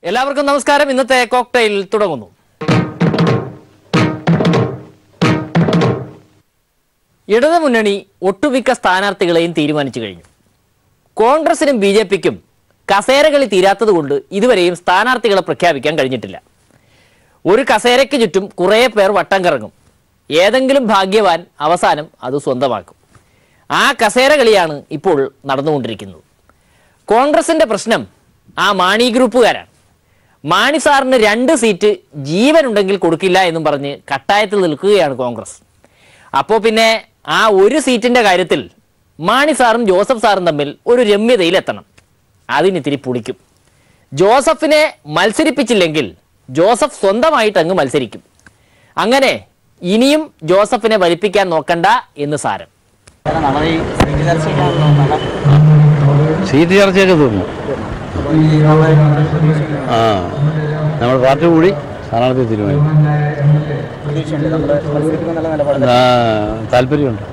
എല്ലാവർക്കും നമസ്കാരം. ഇന്നത്തെ കോക്ടെയിൽ തുടങ്ങുന്നു. ഇടതുമുന്നണി ഒട്ടുമിക്ക സ്ഥാനാർത്ഥികളെയും തീരുമാനിച്ചു കഴിഞ്ഞു. കോൺഗ്രസിനും BJPക്കും കസേരകളി തീരാത്തതുകൊണ്ട് ഇതുവരെയും സ്ഥാനാർത്ഥികളെ പ്രഖ്യാപിക്കാൻ കഴിഞ്ഞിട്ടില്ല. ഒരു കസേരയ്ക്ക് ചുറ്റും കുറേ പേർ വട്ടം കറങ്ങും. ഏതെങ്കിലും ഭാഗ്യവാൻ അവസാനം അത് സ്വന്തമാക്കും. ആ കസേരകളിയാണ് ഇപ്പോൾ നടന്നുകൊണ്ടിരിക്കുന്നത്. കോൺഗ്രസിൻ്റെ പ്രശ്നം ആ മാണി ഗ്രൂപ്പുകാരാണ്. മാണി സാറിന് 2 സീറ്റ് ജീവനുണ്ടെങ്കിൽ കൊടുക്കില്ല എന്നും പറഞ്ഞ് കട്ടായത്തിൽ നിൽക്കുകയാണ് കോൺഗ്രസ്. അപ്പോൾ പിന്നെ ആ ഒരു സീറ്റിൻ്റെ കാര്യത്തിൽ മാണി സാറും ജോസഫ് സാറും തമ്മിൽ ഒരു രമ്യതയിലെത്തണം. അതിനിത്തിരി പുളിക്കും. ജോസഫിനെ മത്സരിപ്പിച്ചില്ലെങ്കിൽ ജോസഫ് സ്വന്തമായിട്ട് അങ്ങ് മത്സരിക്കും. അങ്ങനെ ഇനിയും ജോസഫിനെ വലിപ്പിക്കാൻ നോക്കണ്ട എന്ന് സാരം. സീറ്റ് ചർച്ചയൊക്കെ തോന്നുന്നു. നമ്മൾ പാർട്ടി കൂടി സ്ഥാനാർത്ഥി തീരുമാനിക്കും. താല്പര്യമുണ്ട്.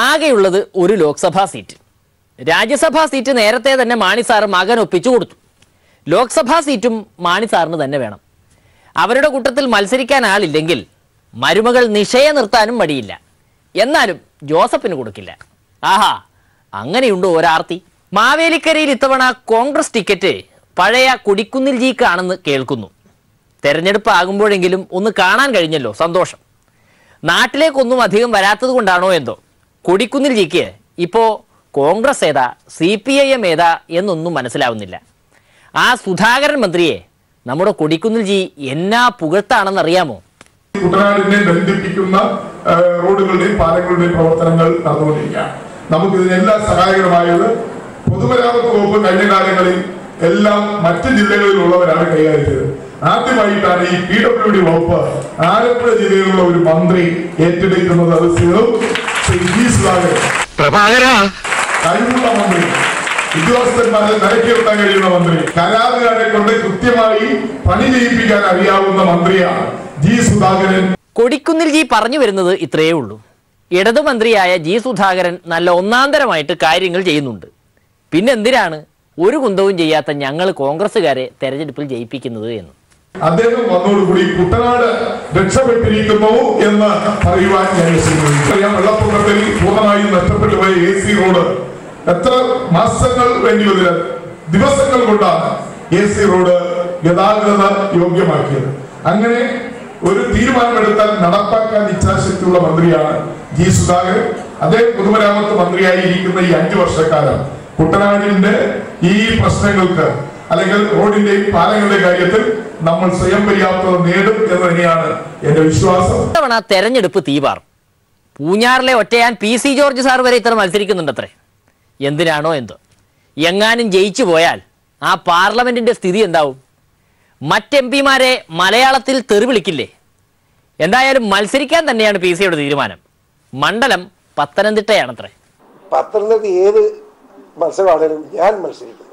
ആകെയുള്ളത് ഒരു ലോക്സഭാ സീറ്റ്. രാജ്യസഭാ സീറ്റ് നേരത്തെ തന്നെ മാണി സാറ് മകൻ ഒപ്പിച്ചു കൊടുത്തു. ലോക്സഭാ സീറ്റും മാണി സാറിന് തന്നെ വേണം. അവരുടെ കൂട്ടത്തിൽ മത്സരിക്കാൻ ആളില്ലെങ്കിൽ മരുമകൾ നിഷയെ നിർത്താനും മടിയില്ല. എന്നാലും ജോസഫിന് കൊടുക്കില്ല. ആഹാ, അങ്ങനെയുണ്ടോ ഒരാർത്തി? മാവേലിക്കരയിൽ ഇത്തവണ കോൺഗ്രസ് ടിക്കറ്റ് പഴയ കൊടിക്കുന്നിൽ ജിക്കാണെന്ന് കേൾക്കുന്നു. തെരഞ്ഞെടുപ്പ് ആകുമ്പോഴെങ്കിലും ഒന്ന് കാണാൻ കഴിഞ്ഞല്ലോ, സന്തോഷം. നാട്ടിലേക്കൊന്നും അധികം വരാത്തത് കൊണ്ടാണോ എന്തോ കൊടിക്കുന്നിൽ ജിക്ക് ഇപ്പോൾ കോൺഗ്രസ് ഏതാ CPIM ഏതാ എന്നൊന്നും മനസ്സിലാവുന്നില്ല. ആ സുധാകരൻ മന്ത്രിയെ നമ്മുടെ കൊടിക്കുന്നിൽ ജി എന്നാ പുകഴ്ത്താണെന്നറിയാമോ? കുട്ടനാടിനെ ബന്ധിപ്പിക്കുന്ന റോഡുകളുടെയും പാലങ്ങളുടെയും പ്രവർത്തനങ്ങൾ നടന്നുകൊണ്ടിരിക്കുകയാണ്. നമുക്ക് ഇതിനെല്ലാം സഹായകരമായത് പൊതുമരാമത്ത് വകുപ്പ് കഴിഞ്ഞ കാലങ്ങളിൽ എല്ലാം മറ്റ് ജില്ലകളിലുള്ളവരാണ് കൈകാര്യം ചെയ്തത്. ആദ്യമായിട്ടാണ് ഈ PWD വകുപ്പ് ആലപ്പുഴ ജില്ലയിലുള്ള ഒരു മന്ത്രി ഏറ്റെടുക്കുന്നത്. അത് കഴിവുള്ള മന്ത്രി, ഉദ്യോഗസ്ഥന്മാരെ നിരക്കിയെടുക്കാൻ കഴിയുന്ന മന്ത്രി, കരാറുകാരെ കൊണ്ട് കൃത്യമായി പണി ചെയ്യിപ്പിക്കാൻ അറിയാവുന്ന മന്ത്രിയാണ് ജി സുധാകരൻ. കൊടിക്കുന്നിൽ ജി പറഞ്ഞു വരുന്നത് ഇത്രയേ ഉള്ളൂ. ഇടതുമന്ത്രിയായ ജി സുധാകരൻ നല്ല ഒന്നാന്തരമായിട്ട് കാര്യങ്ങൾ ചെയ്യുന്നുണ്ട്. പിന്നെന്തിനാണ് ഒരു കുന്തവും ചെയ്യാത്ത ഞങ്ങൾ കോൺഗ്രസ്സുകാരെ തെരഞ്ഞെടുപ്പിൽ ജയിപ്പിക്കുന്നത് എന്ന്. അദ്ദേഹം വന്നതോടുകൂടി കുട്ടനാട് രക്ഷപ്പെട്ടിരിക്കുന്നു എന്ന് പറയുവാൻ ഞാൻ വെള്ളപ്പൊക്കത്തിൽ പൂർണ്ണമായും നഷ്ടപ്പെട്ടു പോയ AC റോഡ് എത്ര മാസങ്ങൾ വേണ്ടി വന്നില്ല, ദിവസങ്ങൾ കൊണ്ടാണ് AC റോഡ് ഗതാഗത യോഗ്യമാക്കിയത്. അങ്ങനെ ഒരു തീരുമാനമെടുത്താൽ നടപ്പാക്കാൻ ഇച്ഛാശക്തിയുള്ള മന്ത്രിയാണ് ജി സുധാകരൻ. അദ്ദേഹം പൊതുമരാമത്ത് മന്ത്രിയായിരിക്കുന്ന ഈ 5 വർഷക്കാലം കുട്ടനാടിന്റെ ഈ പ്രശ്നങ്ങൾക്ക് അല്ലെങ്കിൽ റോഡിന്റെയും പാലങ്ങളുടെയും കാര്യത്തിൽ നമ്മൾ സ്വയം പര്യാപ്തത നേടും എന്ന് തന്നെയാണ് എന്റെ വിശ്വാസം. ഇത്തവണ തെരഞ്ഞെടുപ്പ് തീവാറും. പൂഞ്ഞാറിലെ ഒറ്റയാൻ PC ജോർജ് സാർ വരെ ഇത്ര മത്സരിക്കുന്നുണ്ടത്രേ. എന്തിനാണോ എന്തോ. എങ്ങാനും ജയിച്ചു പോയാൽ ആ പാർലമെന്റിന്റെ സ്ഥിതി എന്താവും? മറ്റ്-MP-മാരെ മലയാളത്തിൽ തെറി വിളിക്കില്ലേ? എന്തായാലും മത്സരിക്കാൻ തന്നെയാണ് PC-യുടെ തീരുമാനം. മണ്ഡലം പത്തനംതിട്ടയാണത്രേ. പത്തനംതിട്ട ഏത് മത്സരമാണേലും ഞാൻ മത്സരിക്കുന്നു.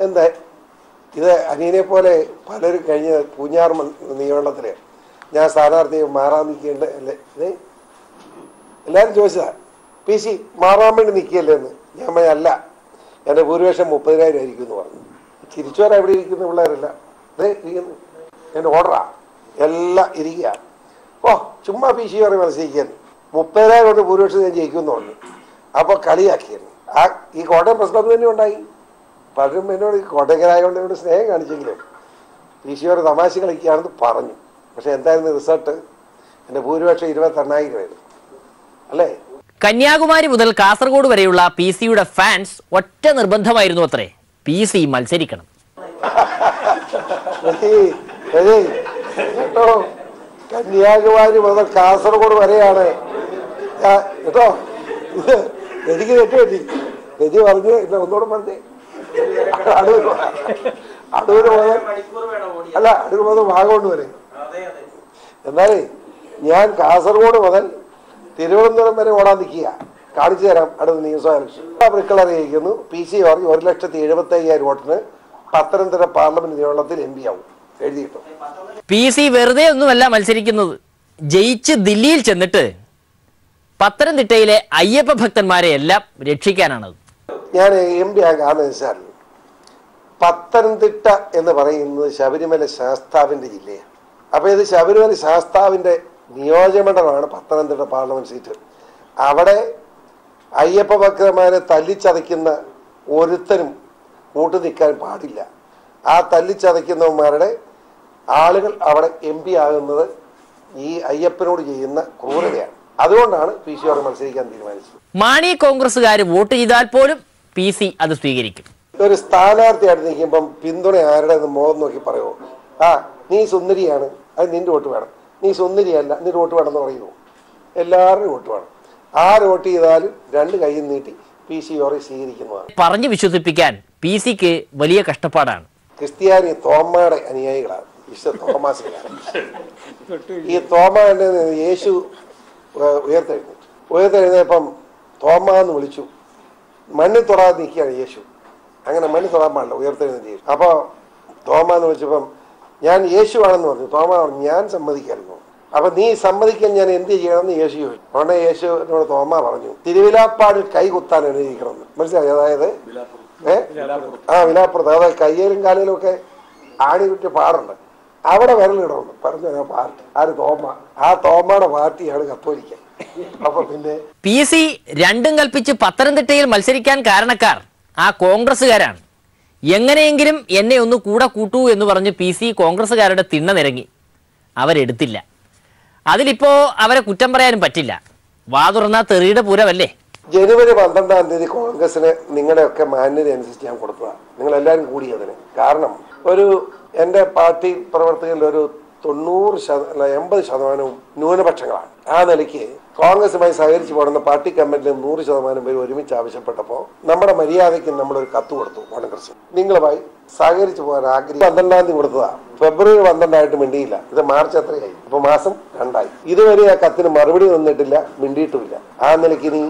എന്താ ഇത് അനിയനെ പോലെ പലരും കഴിഞ്ഞ പൂഞ്ഞാർ നിയമമണ്ഡലത്തില് ഞാൻ സ്ഥാനാർത്ഥിയെ മാറാൻ നിൽക്കേണ്ട അല്ലേ? എല്ലാവരും ചോദിച്ചതാ PC മാറാൻ വേണ്ടി നിൽക്കുകയല്ലേ എന്ന്. ഞാൻ അല്ല, എൻ്റെ ഭൂരിപക്ഷം 30,000 ആയിരിക്കും എന്ന് പറഞ്ഞു. തിരിച്ചുവരാൻ എവിടെ ഇരിക്കുന്ന പിള്ളേരല്ല, ഇരിക്കുന്നു. എൻ്റെ ഓർഡറാ എല്ലാം ഇരിക്കുക. ചുമ്മാ PC പറയും മത്സരിക്കാൻ 30,000 കൊണ്ട് ഭൂരിപക്ഷം ഞാൻ ജയിക്കുമെന്ന് പറഞ്ഞു. അപ്പോൾ കളിയാക്കിയിരുന്നു. ഈ കോട്ടയം പ്രശ്നം തന്നെ ഉണ്ടായി. പലരും എന്നോട് കോട്ടയക്കാരായതുകൊണ്ട് എന്നോട് സ്നേഹം കാണിച്ചെങ്കിലും PC ഒരു തമാശ കളിക്കുകയാണെന്ന് പറഞ്ഞു. പക്ഷെ എന്തായിരുന്നു റിസൾട്ട്? എൻ്റെ ഭൂരിപക്ഷം 28,000 അല്ലേ? കന്യാകുമാരി മുതൽ കാസർഗോഡ് വരെയുള്ള PC-യുടെ ഫാൻസ് ഒറ്റ നിർബന്ധമായിരുന്നു അത്രേ, PC മത്സരിക്കണം. കേട്ടോ, കന്യാകുമാരി മുതൽ കാസർഗോഡ് വരെയാണ് കേട്ടോ. എനിക്ക് തെറ്റുപറ്റി. രജി പറഞ്ഞ് ഇല്ല, ഒന്നുകൂടെ പറഞ്ഞേ. അടൂര് മുതൽ അല്ല, അടൂർ മുതൽ വാഗമൺ വരെ. എന്നാലേ ഞാൻ കാസർഗോഡ് മുതൽ തിരുവനന്തപുരം വരെ ഓടാൻ നിൽക്കുക. കാണിച്ചു തരാം അടുത്ത നിയമസഭാ ഇലക്ഷൻ. അറിയിക്കുന്നു PC പറഞ്ഞു 1,75,000 വോട്ടിന് പത്തനംതിട്ട പാർലമെന്റ് നിയമത്തിൽ MP ആവും എഴുതിയിട്ടു. PC വെറുതെ ഒന്നുമല്ല മത്സരിക്കുന്നത്. ജയിച്ച് ദില്ലിയിൽ ചെന്നിട്ട് പത്തനംതിട്ടയിലെ അയ്യപ്പ ഭക്തന്മാരെ എല്ലാം രക്ഷിക്കാനാണത്. ഞാൻ MP ആകാൻ കാരണം വെച്ചാൽ പത്തനംതിട്ട എന്ന് പറയുന്നത് ശബരിമല ശാസ്താവിൻ്റെ ജില്ലയാണ്. അപ്പോൾ ഇത് ശബരിമല ശാസ്താവിൻ്റെ നിയോജകമണ്ഡലമാണ് പത്തനംതിട്ട പാർലമെന്റ് സീറ്റ്. അവിടെ അയ്യപ്പ ഭക്തന്മാരെ തല്ലിച്ചതയ്ക്കുന്ന ഒരുത്തരും കൂട്ടു നിൽക്കാൻ പാടില്ല. ആ തല്ലിച്ചതയ്ക്കുന്നവന്മാരുടെ ആളുകൾ അവിടെ MP ആകുന്നത് ഈ അയ്യപ്പനോട് ചെയ്യുന്ന ക്രൂരതയാണ്. അതുകൊണ്ടാണ് PC അവിടെ മത്സരിക്കാൻ തീരുമാനിച്ചത്. മാണി കോൺഗ്രസ്സുകാർ വോട്ട് ചെയ്താൽ പോലും PC അത് സ്വീകരിക്കും. ഒരു സ്ഥാനാർത്ഥിയായിട്ട് നിൽക്കുമ്പം പിന്തുണ ആരുടെ മുഖം നോക്കി പറയുമോ? നീ സുന്ദരിയാണ്, അത് നിന്റെ വോട്ട് വേണം. നീ സുന്ദരിയല്ല, നിന്റെ വോട്ട് വേണം എന്ന് പറയുമോ? എല്ലാവരുടെയും വോട്ട് വേണം. ആര് വോട്ട് ചെയ്താലും രണ്ട് കൈയും നീട്ടി PC ഓറെ സ്വീകരിക്കുന്നതാണ്. പറഞ്ഞു വിശ്വസിപ്പിക്കാൻ PCക്ക് വലിയ കഷ്ടപ്പാടാണ്. ക്രിസ്ത്യാനി തോമയുടെ അനുയായികളാണ്, വിശുദ്ധ തോമാസുകളാണ്. ഈ തോമയുടെ യേശു ഉയർത്തെഴുന്നേപ്പം തോമ എന്ന് വിളിച്ചു. മണ്ണിൽ തൊടാതെ നിൽക്കുകയാണ് യേശു. അങ്ങനെ മണ്ണിൽ തൊടാൻ പാടില്ല, ഉയർത്തെഴുന്നേറ്റ് യേശു. അപ്പോൾ തോമ എന്ന് വിളിച്ചപ്പം ഞാൻ യേശു ആണെന്ന് പറഞ്ഞു. തോമ പറഞ്ഞു ഞാൻ സമ്മതിക്കായിരുന്നു. അപ്പൊ നീ സമ്മതിക്കാൻ ഞാൻ എന്ത് ചെയ്യണമെന്ന് യേശു ചോദിച്ചു. ഉടനെ യേശുവിനോട് തോമ പറഞ്ഞു തിരുവിലാപ്പാടിൽ കൈ കുത്താൻ അനുവദിക്കണമെന്ന്. മനസ്സിലായി? അതായത് വിലാപ്പുറത്ത്, അതായത് കയ്യിലും കാലിലും ഒക്കെ ആണി കുറ്റി പാടുണ്ട്, അവിടെ വിരലിടണമെന്ന് പറഞ്ഞു. പാർട്ടി ആര്? തോമ. ആ തോമയുടെ പാർട്ടിയാണ് കത്തോലിക്ക. അപ്പൊ പിന്നെ PC രണ്ടും കൽപ്പിച്ച് പത്തനംതിട്ടയിൽ മത്സരിക്കാൻ കാരണക്കാർ ആ കോൺഗ്രസ്സുകാരാണ്. എങ്ങനെയെങ്കിലും എന്നെ ഒന്ന് കൂടെ കൂട്ടൂ എന്ന് പറഞ്ഞ് PC കോൺഗ്രസ്സുകാരുടെ തിണ്ണ നിരങ്ങി. അവരെടുത്തില്ല. അതിലിപ്പോ അവരെ കുറ്റം പറയാനും പറ്റില്ല. വാ തുറന്ന തെറിയുടെ പൂരമല്ലേ. ജനുവരി 12-ാം തീയതി കോൺഗ്രസിന് നിങ്ങളുടെയൊക്കെ മാന്യത അനുസരിച്ച് ഞാൻ കൊടുത്തതാണ്. നിങ്ങളെല്ലാവരും കൂടിയതിന് കാരണം എൻ്റെ പാർട്ടി പ്രവർത്തകരിൽ ഒരു 80% ന്യൂനപക്ഷങ്ങളാണ്. ആ നിലയ്ക്ക് കോൺഗ്രസുമായി സഹകരിച്ച് പോകുന്ന പാർട്ടി കമ്മിറ്റിയിൽ 100% പേര് ഒരുമിച്ച് ആവശ്യപ്പെട്ടപ്പോൾ നമ്മുടെ മര്യാദയ്ക്ക് നമ്മളൊരു കത്ത് കൊടുത്തു. കോൺഗ്രസ് നിങ്ങളുമായി സഹകരിച്ച് പോകാൻ ആഗ്രഹിക്കും. 12-ാം തീയതി കൊടുത്തതാണ്. ഫെബ്രുവരി 12 മിണ്ടിയില്ല. ഇത് മാർച്ച് എത്രയായി? ഇപ്പൊ മാസം 2 ഇതുവരെ ആ കത്തിന് മറുപടി തന്നിട്ടില്ല, മിണ്ടിയിട്ടുമില്ല. ആ നിലയ്ക്ക് ഇനി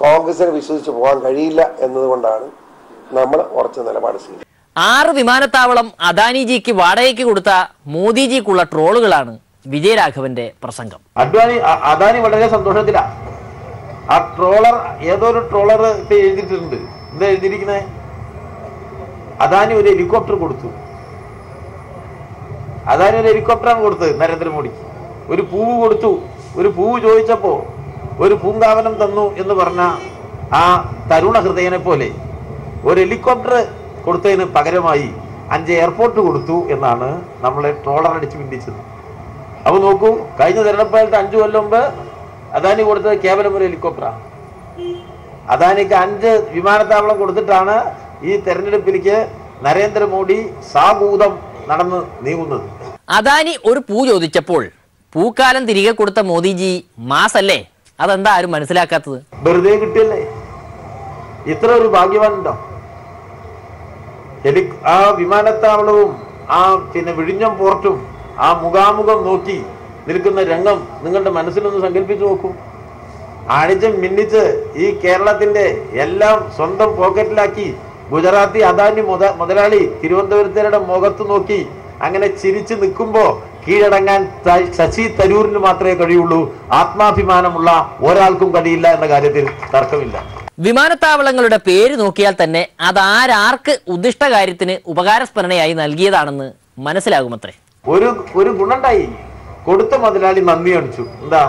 കോൺഗ്രസിനെ വിശ്വസിച്ച് പോകാൻ കഴിയില്ല എന്നതുകൊണ്ടാണ് നമ്മൾ ഉറച്ച നിലപാട് സ്വീകരിച്ചത്. 6 വിമാനത്താവളം അദാനിജിക്ക് വാടകയ്ക്ക് കൊടുത്ത മോദിജിക്കുള്ള ട്രോളുകളാണ് വിജയരാഘവന്റെ പ്രസംഗം. അദാനി വളരെ സന്തോഷത്തിലാണ്. ആ ട്രോളർ ഏതൊരു ട്രോളർ ഇപ്പൊ എഴുതിയിട്ടുണ്ട്. എന്താ എഴുതിയിരിക്കുന്നത്? അദാനി ഒരു ഹെലികോപ്റ്റർ കൊടുത്തു. അദാനി ഒരു ഹെലികോപ്റ്ററാണ് കൊടുത്തത് നരേന്ദ്രമോദിക്ക്. ഒരു പൂവ് കൊടുത്തു. ഒരു പൂവ് ചോദിച്ചപ്പോ ഒരു പൂങ്കാവനം തന്നു എന്ന് പറഞ്ഞ ആ തരുണ ഹൃദയനെ പോലെ ഒരു ഹെലികോപ്റ്റർ കൊടുത്തതിന് പകരമായി 5 എയർപോർട്ട് കൊടുത്തു എന്നാണ് നമ്മളെ ട്രോളർ അടിച്ച് പിന്തിച്ചത്. അപ്പൊ നോക്കൂ, കഴിഞ്ഞ തെരഞ്ഞെടുപ്പായിട്ട് 5 കൊല്ലം മുമ്പ് അദാനി കൊടുത്തത് കേവലം ഒരു ഹെലികോപ്റ്ററാണ്. അദാനിക്ക് 5 വിമാനത്താവളം കൊടുത്തിട്ടാണ് ഈ തെരഞ്ഞെടുപ്പിലേക്ക് നരേന്ദ്രമോദി സാഗൂതം നടന്ന് നീങ്ങുന്നത്. അദാനി ഒരു പൂ ചോദിച്ചപ്പോൾ പൂക്കാലം തിരികെ കൊടുത്ത മോദിജി മാസല്ലേ? അതെന്താ ആരും മനസ്സിലാക്കാത്തത്? വെറുതെ കിട്ടിയല്ലേ? ഇത്ര ഒരു ഭാഗ്യവാനുണ്ടോ? ആ വിമാനത്താവളവും ആ വിഴിഞ്ഞം പോർട്ടും ആ മുഖാമുഖം നോക്കി നിൽക്കുന്ന രംഗം നിങ്ങളുടെ മനസ്സിലൊന്ന് സങ്കല്പിച്ചു നോക്കൂ. ആണിച്ച് മിന്നിച്ച് ഈ കേരളത്തിന്റെ എല്ലാം സ്വന്തം പോക്കറ്റിലാക്കി ഗുജറാത്തി അദാനി മുതലാളി തിരുവനന്തപുരത്തേരുടെ മുഖത്ത് നോക്കി അങ്ങനെ ചിരിച്ചു നിൽക്കുമ്പോ കീഴടങ്ങാൻ ശശി തരൂരിന് മാത്രമേ കഴിയുള്ളൂ. ആത്മാഭിമാനമുള്ള ഒരാൾക്കും കഴിയില്ല എന്ന കാര്യത്തിൽ തർക്കമില്ല. വിമാനത്താവളങ്ങളുടെ പേര് നോക്കിയാൽ തന്നെ അതാരാർക്ക് ഉദ്ദിഷ്ട കാര്യത്തിന് ഉപകാരസ്മരണയായി നൽകിയതാണെന്ന് മനസ്സിലാകുമത്രേ. ഒരു ഗുണുണ്ടായി. കൊടുത്ത മുതലാളി നന്ദി കാണിച്ചു. എന്താ?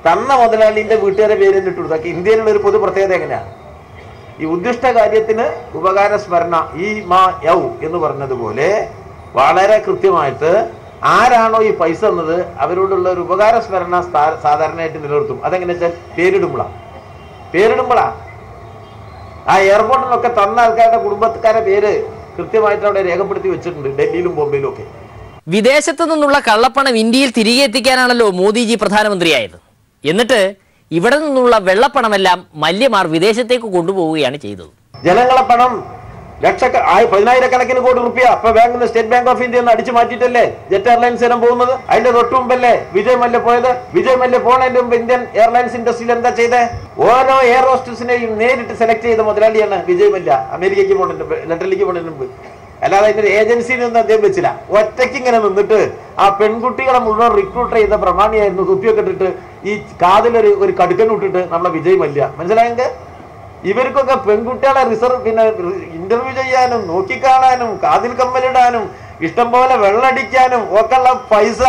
തന്ന മുതലാളിന്റെ വീട്ടുകാരെ പേര് എന്നിട്ടു. ഇതൊക്കെ ഇന്ത്യയിലുള്ള ഒരു പൊതു പ്രത്യേകത എങ്ങനെയാണ്? ഈ ഉദ്ദിഷ്ട കാര്യത്തിന് ഉപകാരസ്മരണ ഈ മാ യൗ എന്ന് പറഞ്ഞതുപോലെ വളരെ കൃത്യമായിട്ട് ആരാണോ ഈ പൈസ തന്നത് അവരോടുള്ള ഒരു ഉപകാരസ്മരണ സാധാരണയായിട്ട് നിലനിർത്തും. അതെങ്ങനെ വെച്ചാൽ പേരിടുമ്പോഴാ ആ എയർപോർട്ടിലൊക്കെ തന്ന ആൾക്കാരുടെ കുടുംബക്കാരുടെ പേര് കൃത്യമായിട്ട് അവിടെ രേഖപ്പെടുത്തി വെച്ചിട്ടുണ്ട്, ഡൽഹിയിലും ബോംബെയിലും ഒക്കെ. വിദേശത്തു നിന്നുള്ള കള്ളപ്പണം ഇന്ത്യയിൽ തിരികെ എത്തിക്കാനാണല്ലോ മോദിജി പ്രധാനമന്ത്രിയായത്. എന്നിട്ട് ഇവിടെ നിന്നുള്ള വെള്ളപ്പണമെല്ലാം മല്യമാർ വിദേശത്തേക്ക് കൊണ്ടുപോവുകയാണ് ചെയ്തത്. ജനങ്ങളെ പണം 10,000-കണക്കിന് കോടി റുപ്യ ഇപ്പൊ സ്റ്റേറ്റ് ബാങ്ക് ഓഫ് ഇന്ത്യ അടിച്ചു മാറ്റിയിട്ടല്ലേ ജെറ്റ് എയർലൈൻസ് എല്ലാം പോകുന്നത്. അതിന്റെ തൊട്ടു മുമ്പല്ലേ വിജയ് മല്യ പോയത്. വിജയ് മല്യ പോണതിന്റെ മുമ്പ് ഇന്ത്യൻ എയർലൈൻസ് ഇൻഡസ്ട്രിയിൽ എന്താ ചെയ്തേ? ഓരോ എയർ ഹോസ്റ്റസിനെയും നേരിട്ട് സെലക്ട് ചെയ്ത മുതലാളിയാണ് വിജയ് മല്യ. അമേരിക്കയ്ക്ക് പോണതിന് ലണ്ടനിലേക്ക് പോണതിന് മുമ്പ്. അല്ലാതെ അതിന്റെ ഏജൻസിനൊന്നും അദ്ദേഹം വെച്ചില്ല. ഒറ്റയ്ക്ക് ഇങ്ങനെ നിന്നിട്ട് ആ പെൺകുട്ടികളെ മുഴുവൻ റിക്രൂട്ട് ചെയ്ത പ്രമാണിയായിരുന്നു. തൊപ്പിയൊക്കെ ഇട്ടിട്ട് ഈ കാതിലൊരു കടുക്കൻ ഇട്ടിട്ട് നമ്മളെ വിജയ് മല്യ. മനസ്സിലായെങ്കിൽ ഇവർക്കൊക്കെ പെൺകുട്ടികളെ പിന്നെ ഇന്റർവ്യൂ ചെയ്യാനും നോക്കിക്കാണാനും കാതിൽ കമ്മലിടാനും ഇഷ്ടം പോലെ വെള്ളടിക്കാനും ഒക്കെയുള്ള പൈസ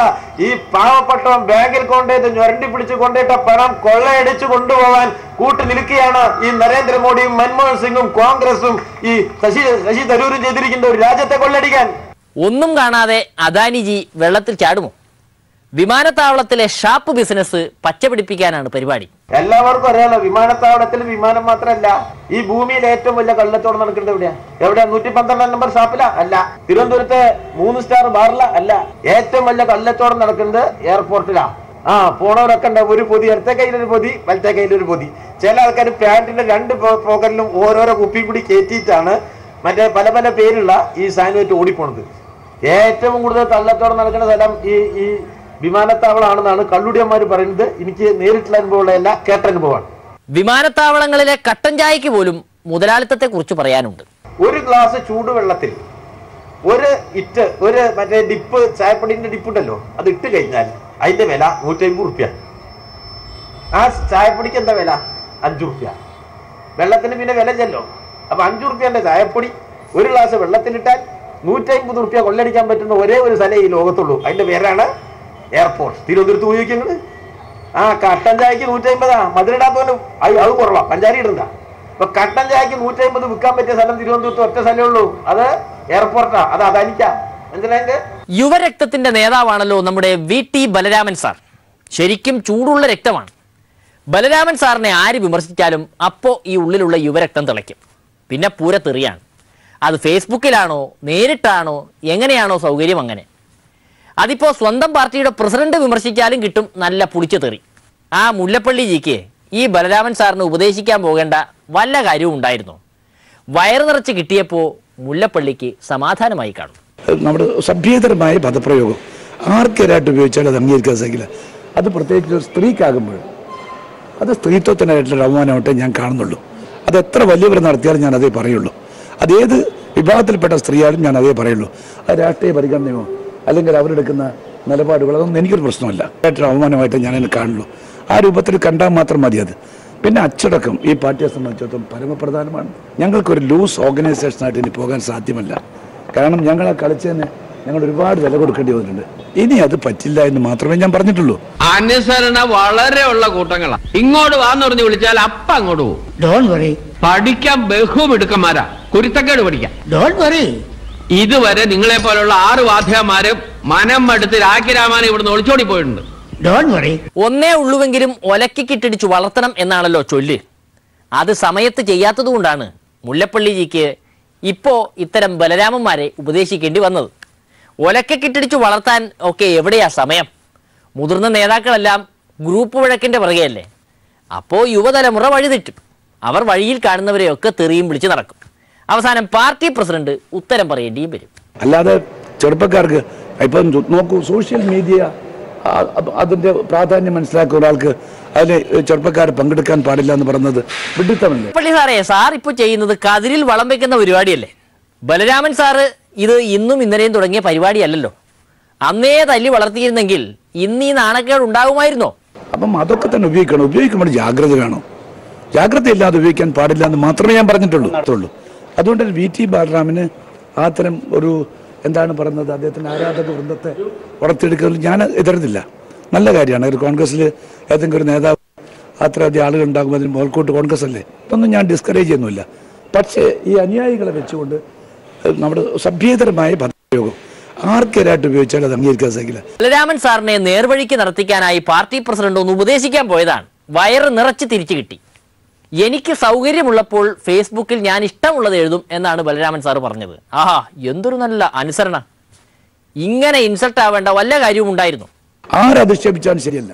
ഈ പാവപ്പെട്ടവൻ ബാങ്കിൽ കൊണ്ടുപോയിട്ട് ഞൊരണ്ടി പിടിച്ച് കൊണ്ടുപോയിട്ട പണം കൊള്ളയടിച്ചു കൊണ്ടുപോകാൻ കൂട്ടുനിൽക്കുകയാണ് ഈ നരേന്ദ്രമോദിയും മൻമോഹൻ സിംഗും കോൺഗ്രസും ഈ ശശി തരൂരും ചെയ്തിരിക്കുന്ന ഒരു രാജ്യത്തെ കൊള്ളയടിക്കാൻ. ഒന്നും കാണാതെ അദാനിജി വെള്ളത്തിൽ ചാടുമോ? വിമാനത്താവളത്തിലെ ഷാപ്പ് ബിസിനസ് പച്ചപിടിപ്പിക്കാനാണ് പരിപാടി. എല്ലാവർക്കും അറിയാലോ, വിമാനത്താവളത്തിൽ വിമാനം മാത്രമല്ല, ഈ ഭൂമിയിൽ ഏറ്റവും വലിയ കള്ളത്തോടെ നടക്കുന്നത് എവിടെയാ 112 നമ്പർ ഷാപ്പിലാ? അല്ല. തിരുവനന്തപുരത്തെ 3 സ്റ്റാർ ബാറില? അല്ല. ഏറ്റവും വലിയ കള്ളത്തോടെ നടക്കുന്നത് എയർപോർട്ടിലാ. പോണവരൊക്കെ ഉണ്ടാവും, ഒരു പൊതി ഇടത്തെ കയ്യിലൊരു പൊതി, വലത്തെ കയ്യിലൊരു പൊതി. ചില ആൾക്കാർ പാന്റിന്റെ 2 പോക്കറ്റിലും ഓരോരോ കുപ്പി കൂടി കയറ്റിയിട്ടാണ് മറ്റേ പല പല പേരുള്ള ഈ സാധനമായിട്ട് ഓടിപ്പോണത്. ഏറ്റവും കൂടുതൽ കള്ളത്തോടെ നടക്കുന്ന സ്ഥലം ഈ വിമാനത്താവളമാണെന്നാണ് കള്ളുടിയന്മാർ പറയുന്നത്. എനിക്ക് നേരിട്ടുള്ള അനുഭവമുള്ള കേട്ട അനുഭവമാണ്. വിമാനത്താവളങ്ങളിലെ കട്ടൻ ചായക്ക് പോലും മുതലാളിത്തത്തെ കുറിച്ച് പറയാനുണ്ട്. ഒരു ഗ്ലാസ് ചൂടുവെള്ളത്തിൽ ഒരു മറ്റേ ഡിപ്പ്, ചായപ്പൊടിന്റെ ഡിപ്പ് ഉണ്ടല്ലോ, അത് ഇട്ട് കഴിഞ്ഞാൽ അതിന്റെ വില 150 റുപ്യ. ആ ചായപ്പൊടിക്ക് എന്താ വില? 5 റുപ്യ. വെള്ളത്തിന് പിന്നെ വില ചെല്ലോ. അപ്പൊ 5 റുപ്യന്റെ ചായപ്പൊടി ഒരു ഗ്ലാസ് വെള്ളത്തിലിട്ടാൽ 150 റുപ്യ കൊള്ളടിക്കാൻ പറ്റുന്ന ഒരേ ഒരു സ്ഥലം ഈ ലോകത്തുള്ളൂ. അതിന്റെ പേരാണ് എയർപോർട്ട്. തിരുവനന്തപുരത്ത് ഉപയോഗിക്കുന്നത്. കട്ടൻ ചായക്ക് 150. മധുരിടാത്തവനും അത് കുറവാ, പഞ്ചാരി ഇടണ്ട. അപ്പൊ കട്ടൻ ചായക്ക് 150 വിൽക്കാൻ പറ്റിയ സ്ഥലം തിരുവനന്തപുരത്ത് ഒറ്റ സ്ഥലമേ ഉള്ളൂ, അത് എയർപോർട്ടാ. അത് അദാനിക്കാ. മനസ്സിലായത്? യുവരക്തത്തിന്റെ നേതാവാണല്ലോ നമ്മുടെ VT ബലരാമൻ സാർ. ശരിക്കും ചൂടുള്ള രക്തമാണ്. ബലരാമൻ സാറിനെ ആര് വിമർശിച്ചാലും അപ്പോ ഈ ഉള്ളിലുള്ള യുവരക്തം തിളയ്ക്കും. പിന്നെ പൂരത്തെറിയാണ്. അത് ഫേസ്ബുക്കിലാണോ നേരിട്ടാണോ എങ്ങനെയാണോ സൗകര്യം അങ്ങനെ. അതിപ്പോൾ സ്വന്തം പാർട്ടിയുടെ പ്രസിഡന്റ് വിമർശിച്ചാലും കിട്ടും നല്ല പുളിച്ചു തെറി. ആ മുല്ലപ്പള്ളി ജിക്ക് ഈ ബലരാമൻ സാറിന് ഉപദേശിക്കാൻ പോകേണ്ട വല്ല കാര്യവും ഉണ്ടായിരുന്നോ? വയറ് നിറച്ച് കിട്ടിയപ്പോൾ മുല്ലപ്പള്ളിക്ക് സമാധാനമായി കാണും. നമ്മുടെ സഭ്യേതരമായ പദപ്രയോഗം ആർക്കെതിരായിട്ട് ഉപയോഗിച്ചാൽ അത് അംഗീകരിക്കാൻ സാധിക്കില്ല. അത് പ്രത്യേകിച്ച് ഒരു സ്ത്രീക്കാകുമ്പോൾ അത് സ്ത്രീത്വത്തിനായിട്ടുള്ള അവമാനമായിട്ടേ ഞാൻ കാണുന്നുള്ളൂ. അത് എത്ര വലിയവർ നടത്തിയാലും ഞാൻ അതേ പറയുള്ളൂ. അതേത് വിഭാഗത്തിൽപ്പെട്ട സ്ത്രീയാലും ഞാൻ അതേ പറയുള്ളൂ. അത് രാഷ്ട്രീയ പരിഗണനയോ അല്ലെങ്കിൽ അവരെടുക്കുന്ന നിലപാടുകൾ അതൊന്നും എനിക്കൊരു പ്രശ്നമല്ല. അവമാനമായിട്ട് ഞാൻ അതിനെ കാണുള്ളൂ. ആ രൂപത്തിൽ കണ്ടാൽ മാത്രം മതി. അത് പിന്നെ അച്ചടക്കം ഈ പാർട്ടിയെ സംബന്ധിച്ചിടത്തോളം പരമപ്രധാനമാണ്. ഞങ്ങൾക്കൊരു ലൂസ് ഓർഗനൈസേഷനായിട്ട് ഇനി പോകാൻ സാധ്യമല്ല. കാരണം ഞങ്ങളെ കളിച്ചതിന് ഞങ്ങൾ ഒരുപാട് വില കൊടുക്കേണ്ടി വന്നിട്ടുണ്ട്. ഇനി അത് പറ്റില്ല എന്ന് മാത്രമേ ഞാൻ പറഞ്ഞിട്ടുള്ളൂ. അനുസരണ വളരെ ഉള്ള കൂട്ടങ്ങളാ. ഇങ്ങോട്ട് വാന്ന് പറഞ്ഞ് വിളിച്ചാൽ അപ്പ അങ്ങോട്ട് പോകും. Don't worry. പഠിക്കാൻ ബഹുമിടുക്കന്മാരാ. കുരുത്തക്കേട് പഠിക്കാം. Don't worry. ഇതുവരെ നിങ്ങളെ പോലുള്ള 6 വാദ്യമാരും മനം മടുത്ത് രാഖിരാമാനെ ഇവിടുന്ന് ഒളിച്ചോടി പോയിട്ടുണ്ട്. Don't worry. ഒന്നേ ഉള്ളുവെങ്കിലും ഒലക്കിട്ടിടിച്ചു വളർത്തണം എന്നാണല്ലോ ചൊല്ല്. അത് സമയത്ത് ചെയ്യാത്തതുകൊണ്ടാണ് മുല്ലപ്പള്ളി ജിക്ക് ഇപ്പോ ഇത്തരം ബലരാമന്മാരെ ഉപദേശിക്കേണ്ടി വന്നത്. ഒലക്കിട്ടിടിച്ചു വളർത്താൻ ഒക്കെ എവിടെയാ സമയം? മുതിർന്ന നേതാക്കളെല്ലാം ഗ്രൂപ്പ് വഴക്കിന്റെ പുറകെയല്ലേ. അപ്പോൾ യുവതലമുറ വഴിതെറ്റും. അവർ വഴിയിൽ കാണുന്നവരെയൊക്കെ തെറിയും വിളിച്ച് നടക്കും. അവസാനം പാർട്ടി പ്രസിഡന്റ് ഉത്തരം പറയേണ്ടിയും വരും. അല്ലാതെ ചെറുപ്പക്കാർക്ക് ഇപ്പം നോക്കൂ, സോഷ്യൽ മീഡിയ അതിന്റെ പ്രാധാന്യം മനസ്സിലാക്കിയ ഒരാൾക്ക് അതിൽ ചെറുപ്പക്കാർ പങ്കെടുക്കാൻ പാടില്ല എന്ന് പറയുന്നത് വിഡിത്തമല്ലേ? പള്ളി സാറേ, സാർ ഇപ്പോൾ ചെയ്യുന്നത് കതിരിൽ വളം വെക്കുന്ന പരിപാടിയല്ലേ? ബലരാമൻ സാറ് ഇത് ഇന്നും ഇന്നലെയും തുടങ്ങിയ പരിപാടിയല്ലല്ലോ. അന്നേ തല്ലി വളർത്തിയിരുന്നെങ്കിൽ ഇന്ന് ഈ നാണക്കേട് ഉണ്ടാകുമായിരുന്നോ? അപ്പം അതൊക്കെ തന്നെ ഉപയോഗിക്കണം. ഉപയോഗിക്കുമ്പോൾ ജാഗ്രത വേണം. ജാഗ്രത ഇല്ലാതെ ഉപയോഗിക്കാൻ പാടില്ല എന്ന് മാത്രമേ ഞാൻ പറഞ്ഞിട്ടുള്ളൂ. അതുകൊണ്ട് VT ബാലരാമന് അത്തരം ഒരു എന്താണ് പറയുന്നത്, അദ്ദേഹത്തിൻ്റെ ആരാധക വൃന്ദത്തെ വളർത്തിയെടുക്കുന്നതിൽ ഞാൻ എതിർത്തില്ല. നല്ല കാര്യമാണ്. ഒരു കോൺഗ്രസ്സിൽ ഏതെങ്കിലും ഒരു നേതാവ് അത്രയധികം ആളുകൾ ഉണ്ടാകുമ്പോൾ അതിന് മുകൾക്കോട്ട് കോൺഗ്രസ് അല്ലേ, ഇതൊന്നും ഞാൻ ഡിസ്കറേജ് ചെയ്യുന്നില്ല. പക്ഷേ ഈ അനുയായികളെ വെച്ചുകൊണ്ട് നമ്മുടെ സഭ്യേതരമായ പദപ്രയോഗം ആർക്കെതിരായിട്ട് ഉപയോഗിച്ചാൽ അത് അംഗീകരിക്കാൻ സാധിക്കില്ല. ബലരാമൻ സാറിനെ നേർവഴിക്ക് നടത്തിക്കാനായി പാർട്ടി പ്രസിഡന്റ് ഒന്ന് ഉപദേശിക്കാൻ പോയതാണ്. വയറ് നിറച്ച് തിരിച്ചു കിട്ടി. എനിക്ക് സൗകര്യമുള്ളപ്പോൾ ഫേസ്ബുക്കിൽ ഞാൻ ഇഷ്ടമുള്ളത് എഴുതും എന്നാണ് ബലരാമൻ സാർ പറഞ്ഞത്. ആഹാ, എന്തൊരു നല്ല അനുസരണ. ഇങ്ങനെ ഇൻസൾട്ട് ആവേണ്ട വല്ല കാര്യവും ഉണ്ടായിരുന്നു? ആരധിക്ഷേപിച്ചാലും ശരിയല്ല.